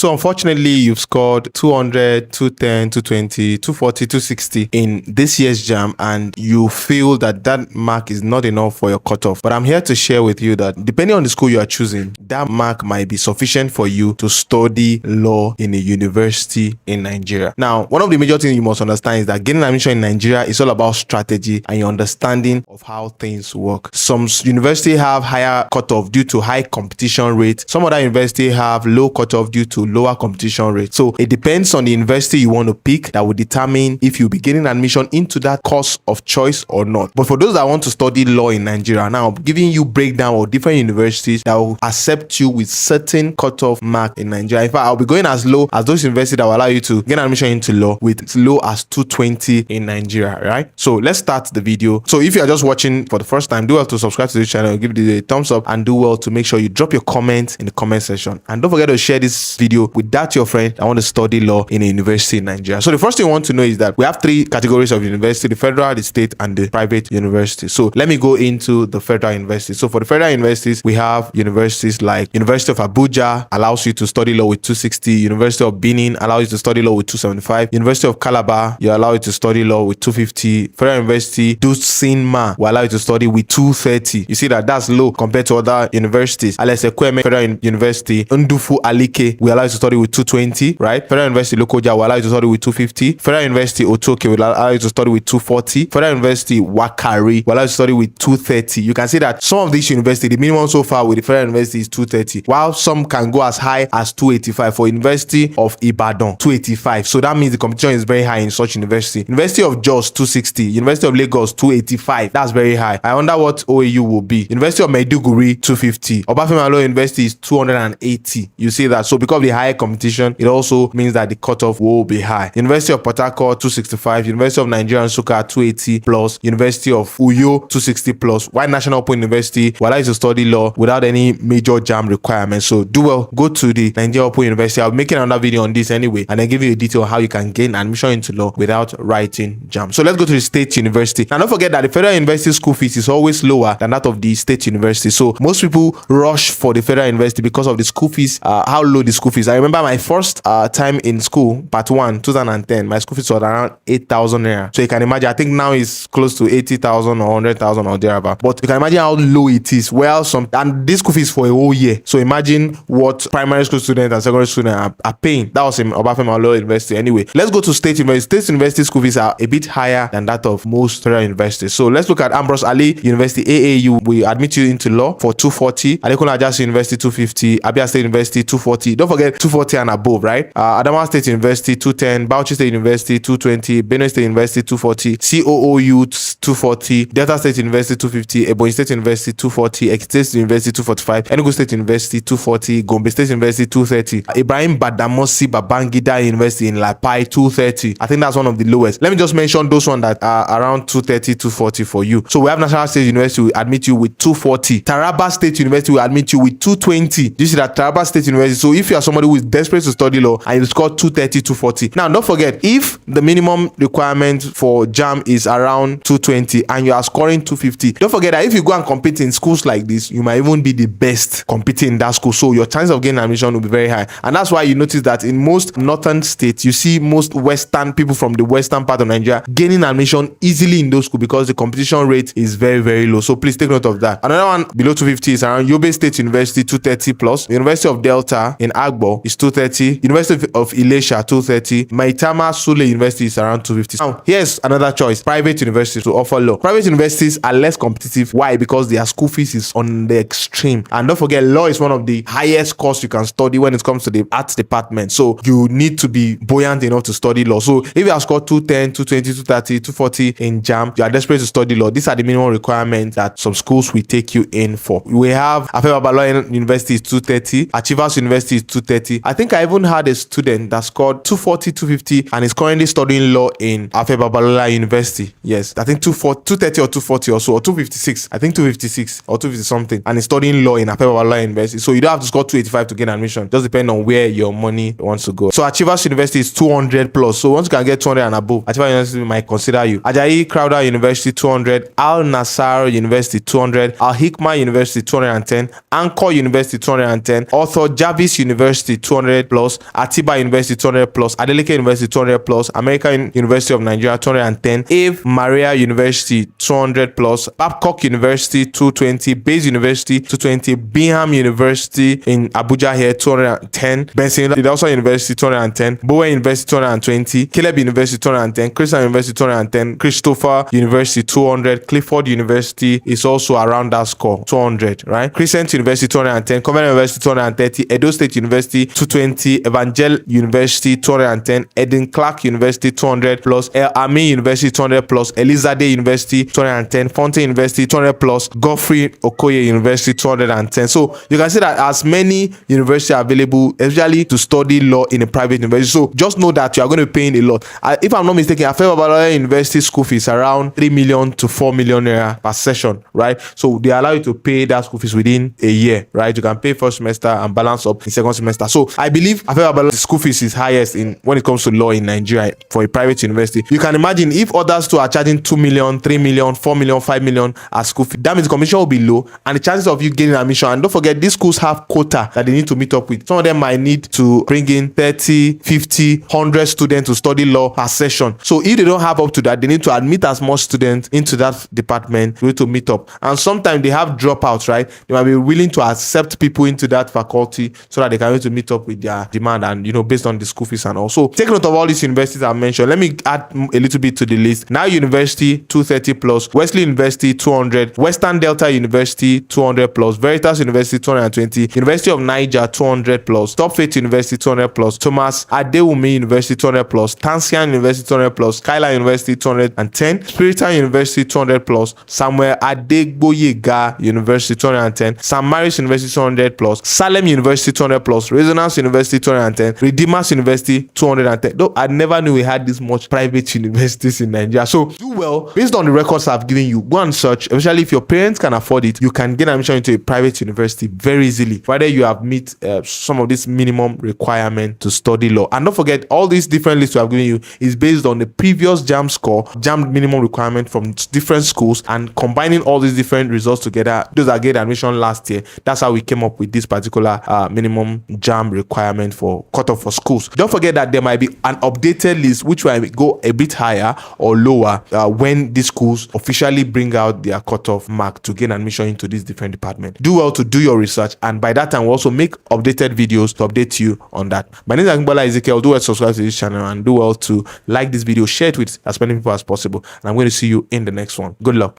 So unfortunately, you've scored 200, 210, 220, 240, 260 in this year's Jamb, and you feel that that mark is not enough for your cutoff. But I'm here to share with you that depending on the school you are choosing, that mark might be sufficient for you to study law in a university in Nigeria. Now, one of the major things you must understand is that getting admission in Nigeria is all about strategy and your understanding of how things work. Some universities have higher cutoff due to high competition rate. Some other universities have low cutoff due to lower competition rate. So it depends on the university you want to pick that will determine if you'll be getting admission into that course of choice or not. But for those that want to study law in Nigeria, now I'm giving you breakdown of different universities that will accept you with certain cutoff mark in Nigeria. In fact, I'll be going as low as those universities that will allow you to get admission into law with as low as 220 in Nigeria, right? So let's start the video. So if you are just watching for the first time, do well to subscribe to this channel, give it a thumbs up, and do well to make sure you drop your comment in the comment section. And don't forget to share this video with that your friend that want to study law in a university in Nigeria. So the first thing you want to know is that we have three categories of university: the federal, the state, and the private university. So let me go into the federal university. So for the federal universities, we have universities like University of Abuja allows you to study law with 260, University of Benin allows you to study law with 275, University of Calabar you allow you to study law with 250, Federal University Dusinma will allow you to study with 230. You see that that's low compared to other universities. Alex Ekweme Federal University Ndufu Alike will allow you to study with 220, right? Federal University Lokoja will allow you to study with 250. Federal University Otoke will allow you to study with 240. Federal University Wakari will allow you to study with 230. You can see that some of these universities, the minimum so far with the Federal University is 230, while some can go as high as 285. For University of Ibadan, 285. So that means the competition is very high in such university. University of Jos, 260. University of Lagos, 285. That's very high. I wonder what OAU will be. University of Maiduguri, 250. Obafemi Awolowo University is 280. You see that? So because of the high competition, it also means that the cutoff will be high. University of Port Harcourt, 265. University of Nigeria Nsukka, 280 plus. University of Uyo, 260 plus. White National Open University will allow you to study law without any major Jamb requirements. So do well, go to the Nigeria Open University. I'll be making another video on this anyway, and then give you a detail on how you can gain admission into law without writing Jamb. So let's go to the state university. Now don't forget that the federal university school fees is always lower than that of the state university. So most people rush for the federal university because of the school fees, how low the school fees. I remember my first time in school, part 1, 2010, my school fees was around 8,000 naira. So you can imagine, I think now it's close to 80,000 or 100,000 or thereabout. But you can imagine how low it is. Well, and this school fees for a whole year. So imagine what primary school students and secondary students are paying. That was in Obafemi Awolowo University. Anyway, let's go to state university. State university school fees are a bit higher than that of most federal universities. So let's look at Ambrose Ali University AAU. We admit you into law for 240. Adekunle Ajasin University 250. Abia State University 240. Don't forget 240 and above, right? Adamawa State University 210. Bauchi State University 220. Benue State University 240. COOU 240. Delta State University 250. Ebonyi State University 240. Ekiti State University 245. Enugu State University 240. Gombe State University 230. Ibrahim Badamasi Babangida University in Lapai 230. I think that's one of the lowest. Let me just mention those ones that are around 230, 240 for you. So we have National State University will admit you with 240. Taraba State University will admit you with 220. You see that Taraba State University. So if you are somebody who is desperate to study law and you score 230, 240. Now don't forget, if the minimum requirement for Jamb is around 220 and you are scoring 250, don't forget that if you go and compete in schools like this, you might even be the best competing in that school. So your chance of getting admission will be very high. And that's why you notice that in most northern states, you see most western people from the western part of Nigeria gaining admission easily in those schools because the competition rate is very, very low. So please take note of that. Another one below 250 is around Yobe State University 230 plus. University of Delta in Agbo is 230. University of Ilesha 230. Maitama Sule University is around 250. Now here's another choice: private universities to offer law. Private universities are less competitive. Why? Because their school fees is on the extreme. And don't forget, law is one of the highest course you can study when it comes to the arts department. So you need to be buoyant enough to study law. So if you have scored 210, 220, 230, 240 in Jamb, you are desperate to study law. These are the minimum requirements that some schools will take you in for. We have Afewa Balola University is 230. Achievers University is 230. I think I even had a student that scored 240, 250 and is currently studying law in Afewa Balola University. Yes, I think 230 or 240 or so, or 256. I think 256 or 250 something. And is studying law in Afewa Balola University. So you don't have to score 285 to gain admission. Just depend on where your money wants to go. So Achievers University is 200 plus. So once you can get 200 and above, Achievers University might consider you. Ajayi Crowther University 200. Al Nassar University 200. Al Hikma University 210. Anchor University 210. Arthur Jarvis University University 200 plus, Atiba University 200 plus, Adeleke University 200 plus, American University of Nigeria 210, Ave Maria University 200 plus, Babcock University 220, Bayes University 220, Bingham University in Abuja here 210, Benson Idahosa University 210, Bowen University 220, Caleb University 210, Christian University 210, Christopher University 200, Clifford University is also around that score 200, right? Crescent University 210, Covenant University 230, Edo State University 220, Evangel University 210, Eden Clark University 200 plus, El Ami University 200 plus, Elizade University 210, Fontaine University 200 plus, Godfrey Okoye University 210. So you can see that as many universities are available, especially to study law in a private university. So just know that you are going to be paying a lot. If I'm not mistaken, Afewa Balola University school fees around 3 million to 4 million naira per session, right? So they allow you to pay that school fees within a year, right? You can pay first semester and balance up in second semester. So I believe Afewa Balola school fees is highest in when it comes to law in Nigeria for a private university. You can imagine if others too are charging 2 million, 3 million, 4 million, 5 million as school fee, that means the commission will be low and the chances of you getting admission. And don't forget, these schools have quota that they need to meet up with. Some of them might need to bring in 30, 50, 100 students to study law per session. So if they don't have up to that, they need to admit as much students into that department to meet up. And sometimes they have dropouts, right? They might be willing to accept people into that faculty so that they can to meet up with their demand and, based on the school fees and all. So take note of all these universities I mentioned. Let me add a little bit to the list. Now University 230 plus, Wesley University 200, Western Delta University 200 plus, Veritas University 220, University of Niger 200 plus, Top Faith University 200 plus, Thomas Adewumi University 200 plus, Tansian University 200 plus, Skyline University 210, Spiritan University 200 plus, Samuel Adegboyega University 210, St. Mary's University 200 plus, Salem University 200 plus, Resonance University 210, Redeemers University 210. Though I never knew we had this much private universities in Nigeria. So do well based on the records I've given you. Go and search, especially if your parents can afford it. You can get admission into a private university very easily, whether you have met some of this minimum requirement to study law. And don't forget, all these different lists we have given you is based on the previous JAMB score, JAMB minimum requirement from different schools, and combining all these different results together. Those that get admission last year, that's how we came up with this particular minimum JAMB requirement for cutoff for schools. Don't forget that there might be an updated list which will go a bit higher or lower when these schools officially bring out their cutoff mark to gain admission into these different departments. Do well to do your research, and by that time we'll also make updated videos to update you on that. My name is Akinbola Ezekiel. Do well to subscribe to this channel and do well to like this video, share it with as many people as possible, and I'm going to see you in the next one. Good luck.